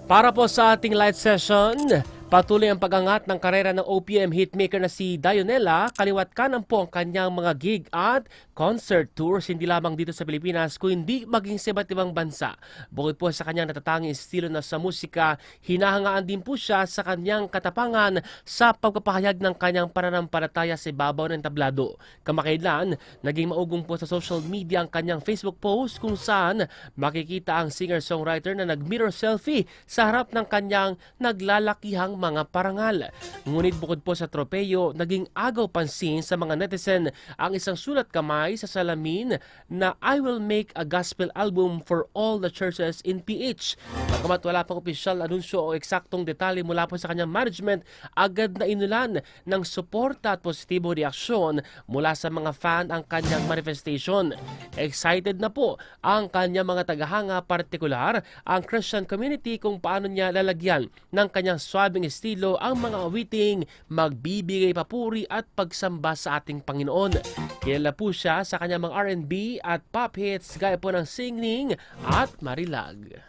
Para po sa ating light session, patuloy ang pag-angat ng karera ng OPM hitmaker na si Dionela. Kaliwat kanan po ang kanyang mga gig at concert tours, hindi lamang dito sa Pilipinas, kundi maging sa iba't ibang bansa. Bukod po sa kanyang natatanging estilo na sa musika, hinahangaan din po siya sa kanyang katapangan sa pagpapahayag ng kanyang pananampalataya sa ibabaw ng tablado. Kamakailan, naging maugong po sa social media ang kanyang Facebook post kung saan makikita ang singer-songwriter na nag-mirror selfie sa harap ng kanyang naglalakihang mga parangal. Ngunit bukod po sa tropeyo, naging agaw pansin sa mga netizen ang isang sulat kamay sa salamin na "I will make a gospel album for all the churches in PH." Bagamat wala pang opisyal anunsyo o eksaktong detalye mula po sa kanyang management, agad na inulan ng suporta at positibong reaksyon mula sa mga fan ang kanyang manifestation. Excited na po ang kanyang mga tagahanga, partikular ang Christian community, kung paano niya lalagyan ng kanyang swabing estilo ang mga awiting magbibigay papuri at pagsamba sa ating Panginoon. Kilala po siya sa kanyang mga R&B at pop hits gaya po ng Singing at Marilag.